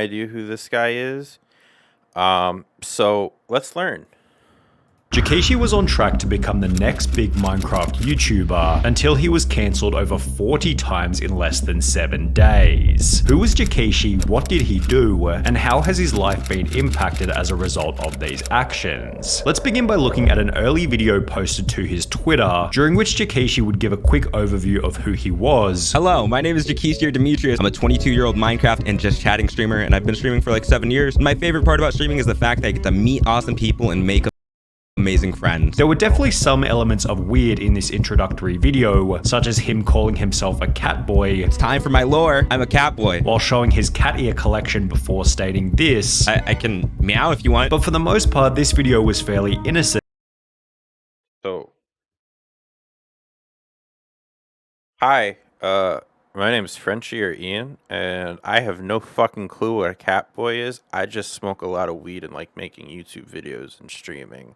idea who this guy is. So let's learn. Jakishi was on track to become the next big Minecraft YouTuber until he was cancelled over 40 times in less than 7 days. Who was Jakishi, what did he do, and how has his life been impacted as a result of these actions? Let's begin by looking at an early video posted to his Twitter, during which Jakishi would give a quick overview of who he was. Hello, my name is Jakishi Demetrius. I'm a 22-year-old Minecraft and just chatting streamer, and I've been streaming for like 7 years. My favorite part about streaming is the fact that I get to meet awesome people and make amazing friends. There were definitely some elements of weird in this introductory video, such as him calling himself a cat boy. It's time for my lore. I'm a cat boy. While showing his cat ear collection before stating this. I can meow if you want. But for the most part, this video was fairly innocent. So, hi, my name's Frenchie or Ian, and I have no fucking clue what a cat boy is. I just smoke a lot of weed and like making YouTube videos and streaming.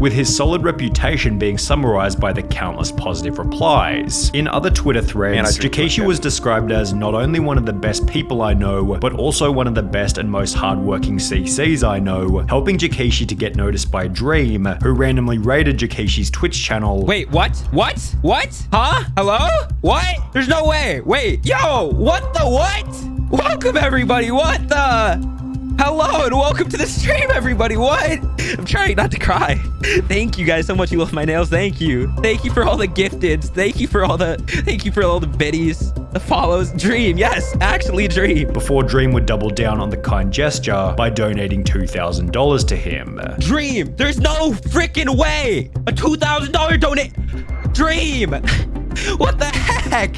With his solid reputation being summarized by the countless positive replies. In other Twitter threads, Jakishi was described as not only one of the best people I know, but also one of the best and most hardworking CCs I know, helping Jakishi to get noticed by Dream, who randomly raided Jakishi's Twitch channel. Wait, what? What? What? Huh? Hello? What? There's no way. Wait, yo, what the what? Welcome everybody, what the? Hello and welcome to the stream, everybody. What? I'm trying not to cry. Thank you guys so much. You love my nails. Thank you. Thank you for all the gifteds. Thank you for all the biddies, the follows. Dream, yes, actually Dream. Before Dream would double down on the kind gesture by donating $2,000 to him. Dream, there's no freaking way. A $2,000 donate. Dream. What the heck?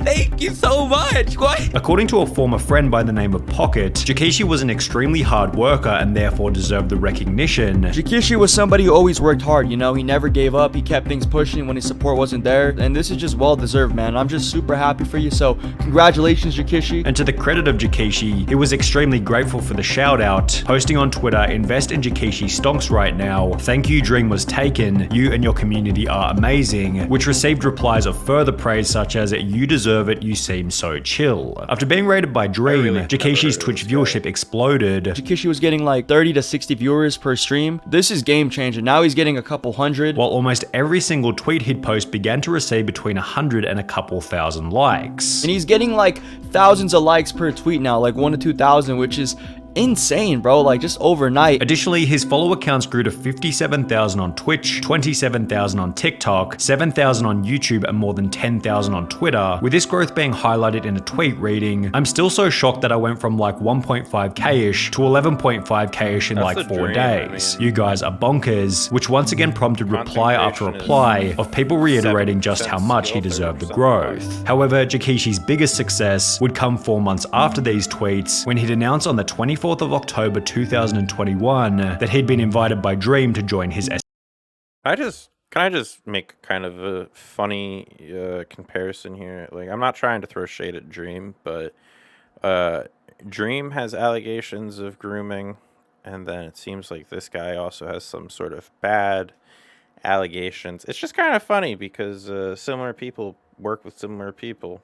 Thank you so much. What? According to a former friend by the name of Pocket, Jakishi was an extremely hard worker and therefore deserved the recognition. Jakishi was somebody who always worked hard, you know, he never gave up, he kept things pushing when his support wasn't there, and this is just well deserved, man. I'm just super happy for you, so congratulations, Jakishi. And to the credit of Jakishi, he was extremely grateful for the shout out, posting on Twitter, "Invest in Jakishi stonks right now. Thank you, Dream was taken. You and your community are amazing," which received replies of further praise such as, "You deserve it, you seem so chill." After being rated by Dream, Jakishi's Twitch viewership exploded. Jakishi was getting like 30 to 60 viewers per stream. This is game changing. Now he's getting a couple hundred. While almost every single tweet he'd post began to receive between 100 and a couple thousand likes. And he's getting like thousands of likes per tweet now, like 1 to 2,000, which is insane, bro, like just overnight. Additionally, his follower counts grew to 57,000 on Twitch, 27,000 on TikTok, 7,000 on YouTube, and more than 10,000 on Twitter, with this growth being highlighted in a tweet reading, "I'm still so shocked that I went from like 1.5k-ish to 11.5k-ish in like 4 days. You guys are bonkers," which once again prompted reply after reply of people reiterating just how much he deserved the growth. However, Jakishi's biggest success would come 4 months after these tweets, when he'd announced on the 24th of October 2021 that he'd been invited by Dream to join his Can I just make kind of a funny comparison here? Like, I'm not trying to throw shade at Dream, but Dream has allegations of grooming, and then it seems like this guy also has some sort of bad allegations. It's just kind of funny because similar people work with similar people.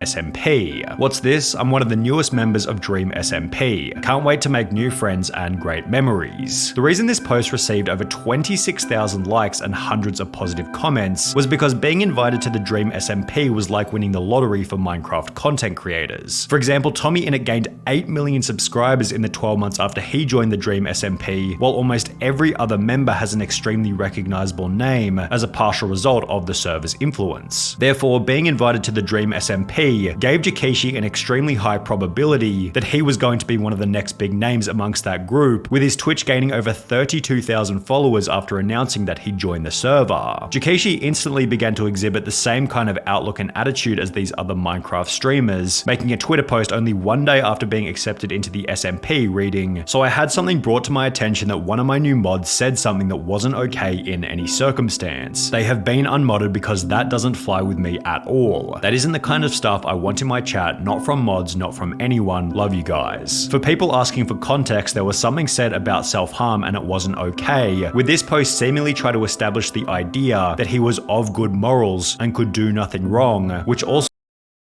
SMP. What's this? I'm one of the newest members of Dream SMP. Can't wait to make new friends and great memories. The reason this post received over 26,000 likes and hundreds of positive comments was because being invited to the Dream SMP was like winning the lottery for Minecraft content creators. For example, Tommy Innit gained 8 million subscribers in the 12 months after he joined the Dream SMP, while almost every other member has an extremely recognizable name as a partial result of the server's influence. Therefore, being invited to the Dream SMP gave Jakishi an extremely high probability that he was going to be one of the next big names amongst that group, with his Twitch gaining over 32,000 followers after announcing that he joined the server. Jakishi instantly began to exhibit the same kind of outlook and attitude as these other Minecraft streamers, making a Twitter post only 1 day after being accepted into the SMP reading, "So I had something brought to my attention that one of my new mods said something that wasn't okay in any circumstance. They have been unmodded because that doesn't fly with me at all. That isn't the kind of stuff stuff I want in my chat, not from mods, not from anyone. Love you guys. For people asking for context, there was something said about self-harm and it wasn't okay, with this post seemingly try to establish the idea that he was of good morals and could do nothing wrong, which also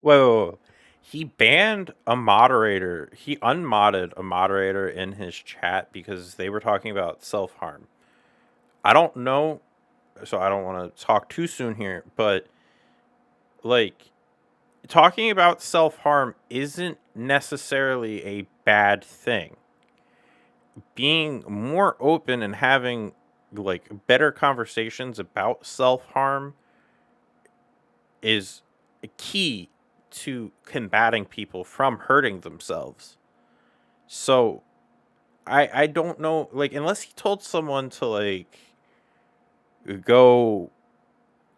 Whoa. He banned a moderator. He unmodded a moderator in his chat because they were talking about self-harm. I don't know, so I don't want to talk too soon here, but like talking about self-harm isn't necessarily a bad thing. Being more open and having like better conversations about self-harm is a key to combating people from hurting themselves. So I don't know, like, unless he told someone to like go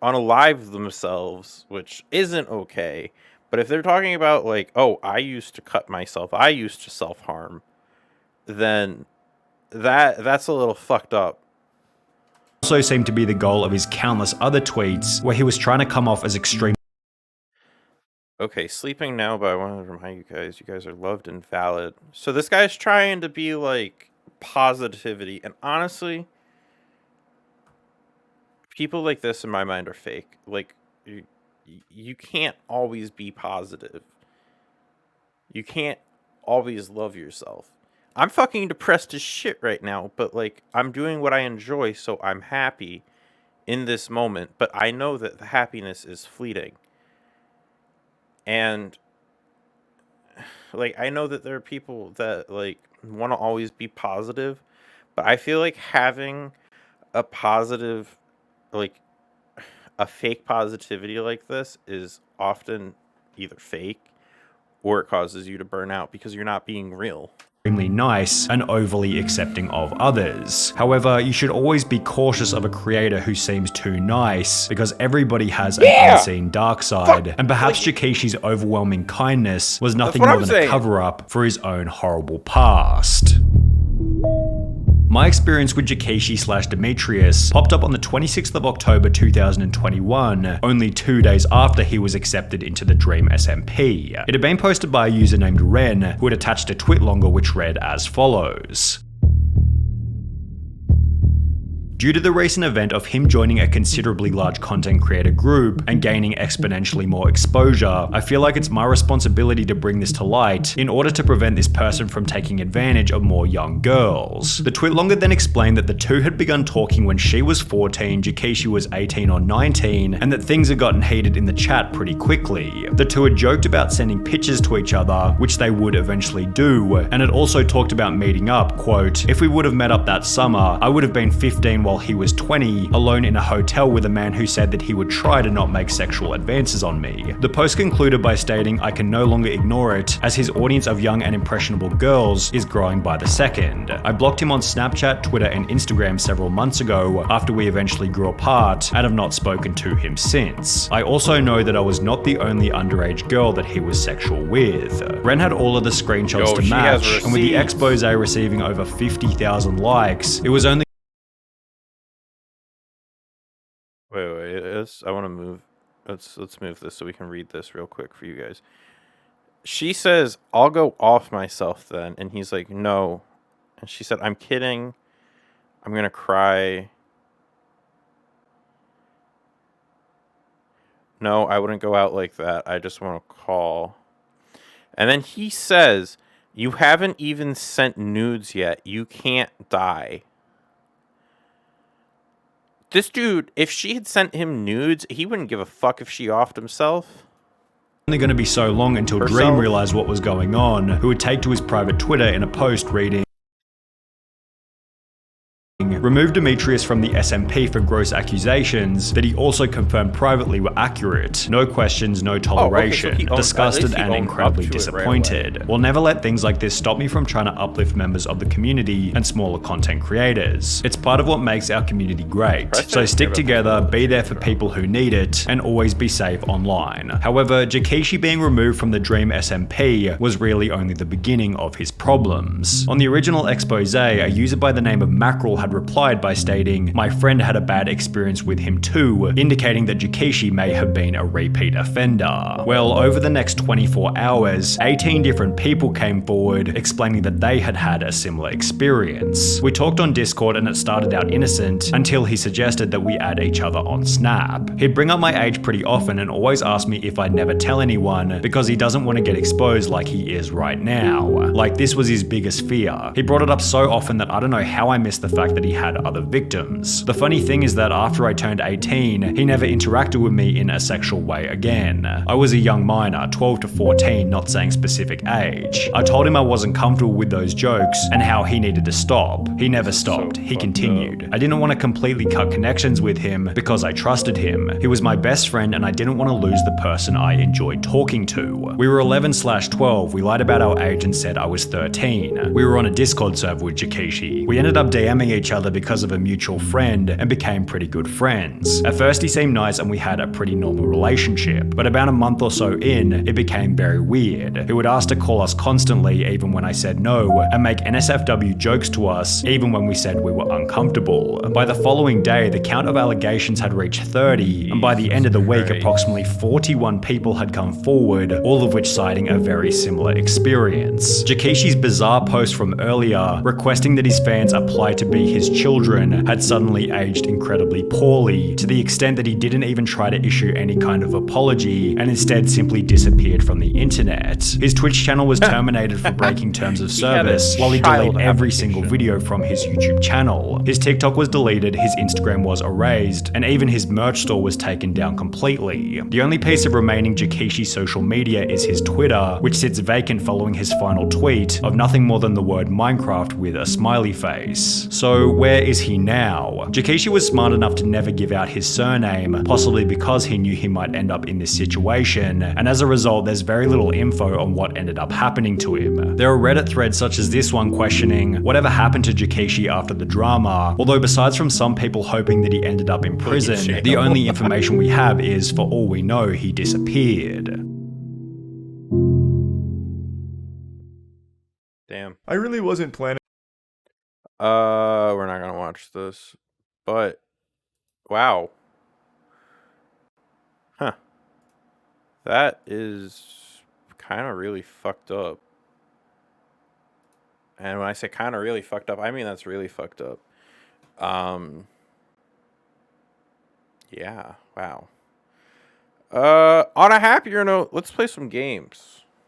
unalive themselves, which isn't okay. But if they're talking about like, oh, I used to cut myself, I used to self-harm, then that's a little fucked up. also seemed to be the goal of his countless other tweets, where he was trying to come off as extreme. Okay, sleeping now, but I want to remind you guys are loved and valid. So this guy's trying to be like positivity, and honestly, people like this in my mind are fake. Like, you can't always be positive. You can't always love yourself. I'm fucking depressed as shit right now, but like, I'm doing what I enjoy, so I'm happy in this moment, but I know that the happiness is fleeting. And like, I know that there are people that like want to always be positive, but I feel like having a positive, like a fake positivity like this is often either fake or it causes you to burn out because you're not being real. Extremely nice and overly accepting of others. However, you should always be cautious of a creator who seems too nice, because everybody has an unseen dark side, and perhaps Jakishi's overwhelming kindness was nothing more than a cover-up for his own horrible past. My experience with Jakishi/Demetrius popped up on the 26th of October 2021, only 2 days after he was accepted into the Dream SMP. It had been posted by a user named Ren, who had attached a tweet longer which read as follows. Due to the recent event of him joining a considerably large content creator group and gaining exponentially more exposure, I feel like it's my responsibility to bring this to light in order to prevent this person from taking advantage of more young girls. The tweet longer then explained that the two had begun talking when she was 14, Jakishi was 18 or 19, and that things had gotten heated in the chat pretty quickly. The two had joked about sending pictures to each other, which they would eventually do, and had also talked about meeting up, quote, "If we would have met up that summer, I would have been 15 while he was 20, alone in a hotel with a man who said that he would try to not make sexual advances on me." The post concluded by stating, "I can no longer ignore it, as his audience of young and impressionable girls is growing by the second. I blocked him on Snapchat, Twitter, and Instagram several months ago after we eventually grew apart, and have not spoken to him since. I also know that I was not the only underage girl that he was sexual with." Ren had all of the screenshots to match, and with the expose receiving over 50,000 likes, it was only I want to move. Let's move this so we can read this real quick for you guys. She says, "I'll go off myself then," and he's like, "No." And she said, "I'm kidding. I'm gonna cry. No, I wouldn't go out like that. I just want to call." And then he says, "You haven't even sent nudes yet. You can't die." This dude, if she had sent him nudes, he wouldn't give a fuck if she offed himself. Only going to be so long until Dream realized what was going on, who would take to his private Twitter in a post reading, "Remove Demetrius from the SMP for gross accusations that he also confirmed privately were accurate. No questions, no toleration. Disgusted and incredibly disappointed. Will never let things like this stop me from trying to uplift members of the community and smaller content creators. It's part of what makes our community great. So stick together, be there for people who need it, and always be safe online." However, Jakishi being removed from the Dream SMP was really only the beginning of his problems. On the original expose, a user by the name of Mackerel had replied by stating, "My friend had a bad experience with him too," indicating that Jikeshi may have been a repeat offender. Well, over the next 24 hours, 18 different people came forward explaining that they had had a similar experience. We talked on Discord and it started out innocent until he suggested that we add each other on Snap. He'd bring up my age pretty often and always ask me if I'd never tell anyone because he doesn't want to get exposed like he is right now. Like this was his biggest fear. He brought it up so often that I don't know how I missed the fact that he had other victims. The funny thing is that after I turned 18, he never interacted with me in a sexual way again. I was a young minor, 12 to 14, not saying specific age. I told him I wasn't comfortable with those jokes and how he needed to stop. He never stopped. He continued. I didn't want to completely cut connections with him because I trusted him. He was my best friend and I didn't want to lose the person I enjoyed talking to. We were 11/12. We lied about our age and said I was 13. We were on a Discord server with Jikeshi. We ended up DMing each other because of a mutual friend and became pretty good friends. At first he seemed nice and we had a pretty normal relationship, but about a month or so in, it became very weird. He would ask to call us constantly even when I said no, and make NSFW jokes to us even when we said we were uncomfortable. By the following day, the count of allegations had reached 30, and by the end of the week, approximately 41 people had come forward, all of which citing a very similar experience. Jikeshi's bizarre post from earlier, requesting that his fans apply to be his children, had suddenly aged incredibly poorly, to the extent that he didn't even try to issue any kind of apology, and instead simply disappeared from the internet. His Twitch channel was terminated for breaking terms of service, while he deleted every single video from his YouTube channel. His TikTok was deleted, his Instagram was erased, and even his merch store was taken down completely. The only piece of remaining Jikeshi social media is his Twitter, which sits vacant following his final tweet of nothing more than the word Minecraft with a smiley face. So where is he now? Jikeshi was smart enough to never give out his surname, possibly because he knew he might end up in this situation, and as a result there's very little info on what ended up happening to him. There are Reddit threads such as this one questioning whatever happened to Jikeshi after the drama, although besides from some people hoping that he ended up in prison, the only information we have is, for all we know, he disappeared. Damn. I really wasn't planning. We're not gonna watch this, but wow. Huh. That is kind of really fucked up. And when I say kind of really fucked up, I mean that's really fucked up. Yeah, wow. On a happier note, let's play some games.